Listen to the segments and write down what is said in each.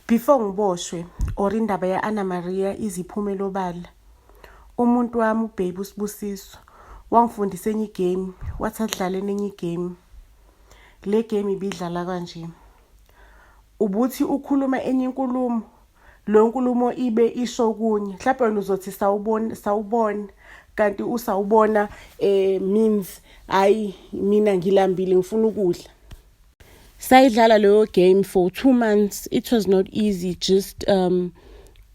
Before ngiboshwe or indaba ya-Anna Maria iziphumela obala, umuntu wami uBaby uSibusiso wangifundisa enye igame, wathi adlaleni enye igame. Le game ibidlala kanje. Ubuthi ukhuluma enye inkulumo, lo nkulumo ibe isho kunye. Mhlawumbe wena uzothi sawubona kanti usawubona means hayi mina ngilambile ngifuna ukudla. Sayidlala leyo game for 2 months. It was not easy, just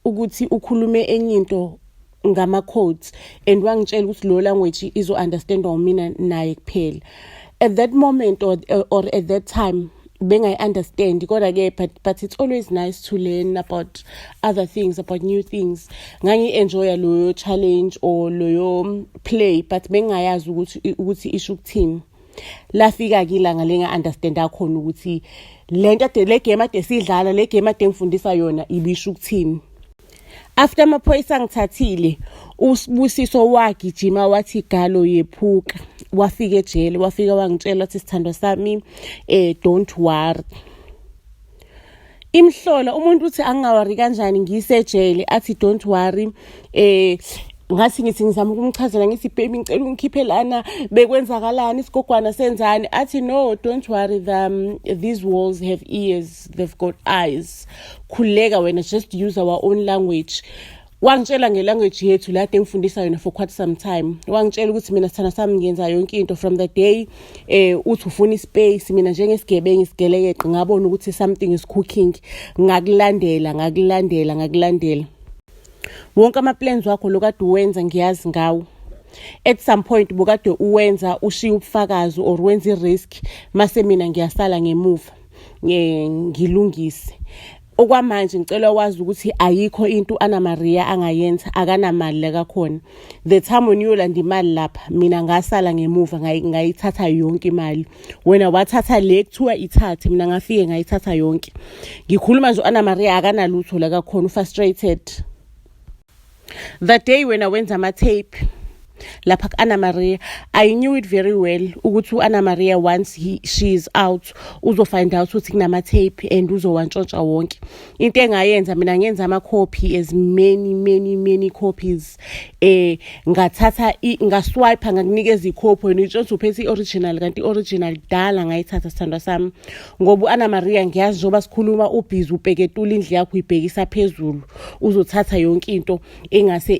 ukuthi ukhulume enye into ngama codes and wangitshela ukuthi lo language izo understand mina naye kuphela. At that moment or at that time bengayi understand kodwa ke but it's always nice to learn about other things, about new things. Ngangi enjoy loyo challenge or loyo play, but bengayazi ukuthi isho ukuthini. Lafika kilanga lenga understand akhona ukuthi lento le game ade sidlala, le game ade ngifundisa yona ibisho ukuthini. After amaphoyisa ngithathile, uSibusiso wagijima wathi galo yephuka. Wafika ejele, wafika wangitshela ukuthi sithandwa sami, don't worry. Imhlola umuntu uthi angawari kanjani ngisejele, athi don't worry. Ngathi ngizama ukumchazela ngithi baby ngicela ungikhiphe lana bekwenzakalani isigogwana senzani. Athi no, don't worry, these walls have ears, they've got eyes. Khuleka wena, just use our own language. Wangitshela ngelanguage yethu la ade ngifundisa yona for quite some time. Wangitshela ukuthi mina sithanda sami ngenza yonke into from the day uthi ufuna ispace, mina njengesigebengu isigelekeqe ngabona ukuthi something is cooking, ngakulandela. Wonke ama-plans wakho lokade uwenza ngiyazi ngawo. At some point bukade uwenza ushiya ubufakazi or wenza i-risk, mase mina ngiyasala ngemuva ngilungise. Okwamanje ngicela wazi ukuthi ayikho into uAnna Maria angayenza, akanamali la kakhona. The time when uyolanda imali lapha mina ngasala ngemuva ngayithatha yonke imali. Wena wathatha le kuthiwa ithathe, mina ngafike ngayithatha yonke. Ngikhuluma nje uAnna Maria akanalutho la kakhona, frustrated. That day when I went on my tape lapha Anna Maria, I knew it very well ukuthi Anna Maria once she is out uzo find out ukuthi kunama tape and uzowantshontsha wonke. Into engayenza mina ngenza ama copy as many copies. Ngathatha ngaswipe ngakunikeza icopy wena utshontsha uphethe ioriginal kanti original dala ngayithatha sithandwa sami. Ngoba Anna Maria ngiyazi njoba sikhuluma ubhizi ubheketula indle yakho uyibhekisa phezulu, uzothatha yonke into engase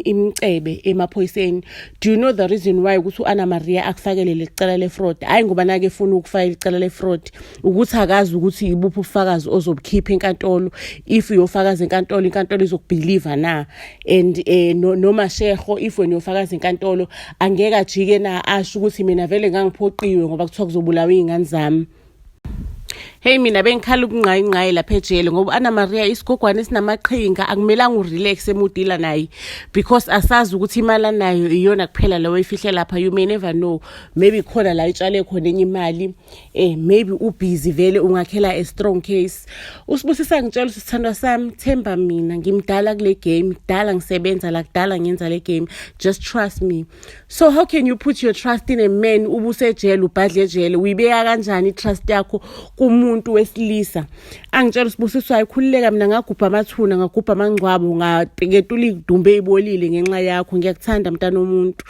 imicebe emaphoyiseni. Do you know the reason why ukuthi uAnna Maria akufakele lecala le-fraud? Hayi ngoba nake ufuna ukufaka icala le-fraud, ukuthi akazi ukuthi ibuphi ubufakazi ozobukhipha enkantolo. If uyofakaza enkantolo, inkantolo izokubelieve na, and noma sheho if wena uyofakaza enkantolo angeke ajike na asho ukuthi mina vele ngangiphoqiwe ngoba kuthiwa kuzobulawa izingane zami. Hey mina bengikhala ukungqayingqayi lapha ejele ngoba Anna Maria isigogwana esinamaqhinga, akumelanga urelax emudila naye because asazi ukuthi imali nayo iyona kuphela leyo ifihle lapha. You may never know, maybe khona la itshale khona enye imali, maybe ubusy vele ungakhela a strong case. Usibusisa ngitshela sithandwa sami, themba mina ngimdala kule game, kudala ngisebenza la, kudala ngenza le game, just trust me. So how can you put your trust in a man ubusejele ubhadle ejele? Uyibeka kanjani trust yakho kumuntu wesilisa? Angitshela Sibusiso ayikhululeka, mina ngagubha amathuna, ngagubha amangcwabo, ngabheketula idumbe ebolile ngenxa yakho. Ngiyakuthanda mntana womuntu.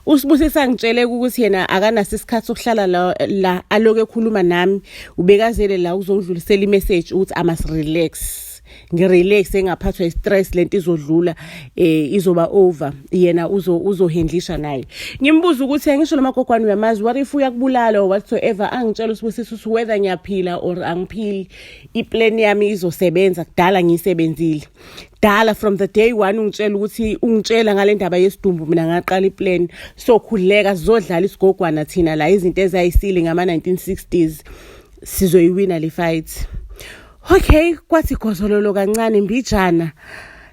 Usibusisa ngitshele ukuthi yena akanasi isikhathi sokuhlala la aloke ekhuluma nami, ubekazele la uzongidlulisela imessage ukuthi I must relax. Ngirelax engaphathwa istress, lento izodlula izoba over, yena uzohandlisha naye. Ngimbuza ukuthi ngisho lamagogwana uyamazi, what if uyakubulala or whatsoever? Angitshela Usibusiso ukuthi whether ngiyaphila or angiphili, iplan yami izosebenza. Kudala ngiyisebenzile, dala from the day one ungitshela ukuthi ungitshela ngale ndaba yesidumbu, mina ngaqala iplan. So khuleka sizodlala isigogwana thina la, izinto ezayisile ngama 1960s sizoyiwina le fight. Okay, kwathi gozololo kancane mbijana.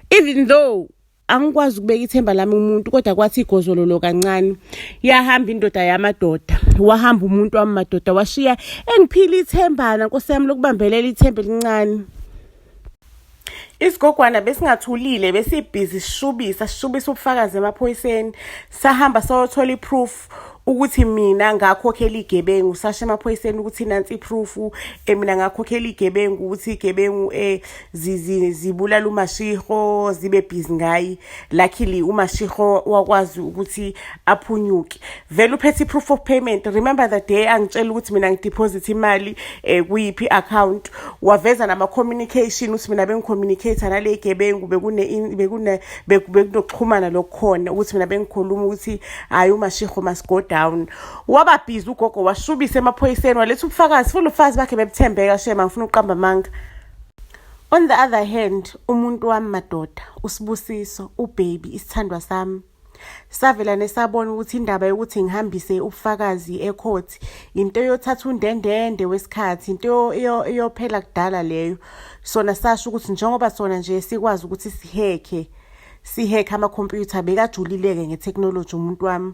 Even though angikwazi ukubeka ithemba lami umuntu, kodwa kwathi gozololo kancane. Yahamba indoda yamadoda, wahamba umuntu wamadoda, washiya engiphila ithembana Nkosi yami lokubambelela ithemba elincane. Isigogwana besingathulile, besibhizi sishubisa ubufakazi emaphoyiseni. Sahamba sayothola iproof ukuthi mina ngakhokhela igebengu, sashe emaphoyiseni ukuthi nansi iproof, mina ngakhokhela igebengu ukuthi igebengu zibulala uMashego zibe busy ngayi. Luckily uMashego wakwazi ukuthi aphunyuke. Vele uphethe proof of payment. Remember that day angitshela ukuthi mina ngideposit imali kuyiphi account, waveza nama communication ukuthi mina bengicommunicate nale igebengu, bekunokuxhumana lokukhona ukuthi mina bengikhuluma ukuthi hayi uMashego must go down. Waba busy ugogo washubisa emaphoyiseni waletha ubufakazi futhi ufazi bakhe bebuthembeka shema ngifuna uqamba amanga. On the other hand, umuntu wami madoda, uSibusiso, ubaby, isithandwa sami, savela nesabona ukuthi indaba yokuthi ngihambise ubufakazi ecourt into yothatha undendende wesikhathi, into yophela kudala leyo. Sona sasho ukuthi njengoba sona nje sikwazi ukuthi siheke ama-computer, bekajulileke ngetechnology umuntu wami.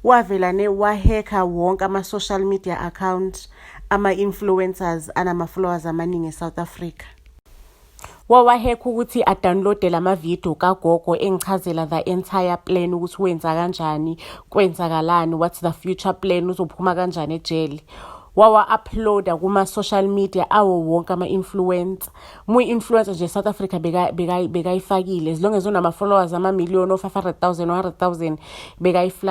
Wavela waheka wonke ama-social media account, ama-influencers anama-followers amaningi eSouth Africa. Wawaheka ukuthi adownloade lama video kagogo engichazela the entire plan ukuthi wenza kanjani, kwenzakalani, what's the future plan, uzophuma kanjani ejele. Wawa-uploada kuma-social media awo wonke ama-influencer. Influencer nje South Africa bekayifakile, as long as unama-followers ama-million of 500,000 100,000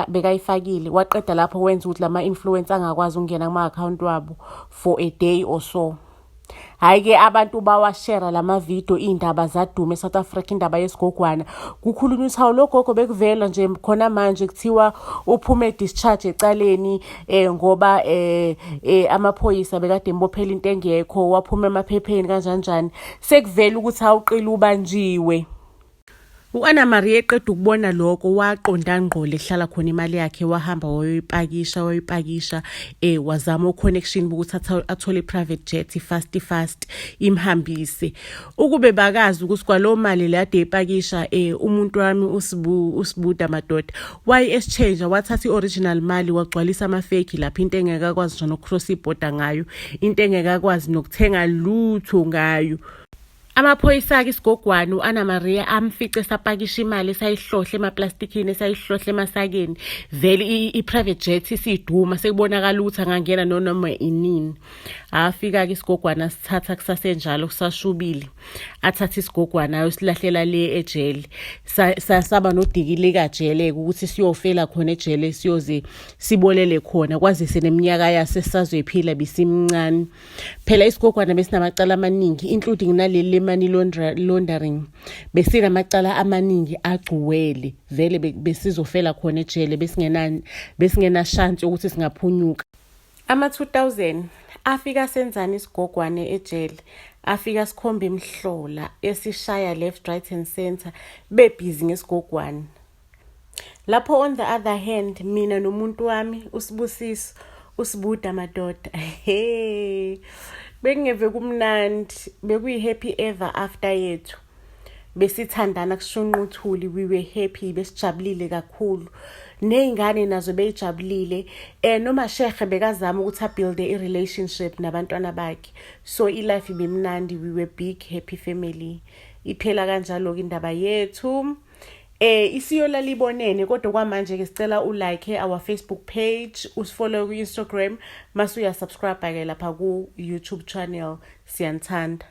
bekayifakile. Waqeda lapho wenza ukuthi lama-influencer angakwazi ukungena kuma-account wabo for a day or so. Hayi-ke abantu bawashare lama video, indaba zaduma eSouth Africa, indaba yesigogwana. Kukhulunywa ukuthi hawu lo gogo bekuvela nje khona manje kuthiwa uphume discharge ecaleni ngoba amaphoyisa bekade embophela into engekho, waphuma emaphepheni kanjani. Sekuvela ukuthi awuqila ubanjiwe. U-Anna Maria eqeda ukubona lokho waqonda ngqole ehlala khona imali yakhe, wahamba wayoyipakisha wazama uconnection ukuthi athole private jet fast imhambise. Ukube bakazi ukuthi kwalo mali le ade ipakisha umuntu wami uSibuda madoda exchange wathatha ioriginal mali wagcwalisa ama-fake lapha, into engekakwazi nje nokcross iborder ngayo, into engekakwazi nokuthenga lutho ngayo. Amaphoyisa-ke isigogwana u-Anna Maria amfice sapakisha imali, sayihlohle emaplastikini, sayihlohle emasakeni. Vele i-private jet isiduma, sekubonakala ukuthi angangena noma inini. Afika-ke isigogwana sithatha kusasenjalo kusashubile, athatha isigogwana ayosilahlela le ejele. Saba nodikile kajele ukuthi siyofela khona ejele, siyoze sibolele khona, kwazise neminyaka yasesazoyiphila bisimncane. Phela isigogwana besinamacala amaningi including naleli money laundering, besinamacala amaningi agcuwele. Vele besizofela khona ejele, besingena chance ukuthi singaphunyuka. Ama-2000 afika senzani isigogwane ejele, afika sikhomba imhlola esishaya left right and center, bebhizi ngesigogwane. Lapho on the other hand mina nomuntu wami uSibusiso, uSibuda madoda, bekungeve kumnandi, bekuyi-happy ever after yethu. Besithandana kushunquthuli, we were happy, besijabulile kakhulu. Ney'ngane nazo beyijabulile. NoMashego bekazama ukuthi abuilde i-relationship nabantwana bakhe. So i-life ibimnandi, we were big happy family. Iphela kanjalo-ke indaba yethu. Isiyola libonene kodwa kwamanje ke sicela ulike our Facebook page, usifollow ku Instagram, mase uyasubscribe ke lapha ku YouTube channel. Siyanthanda.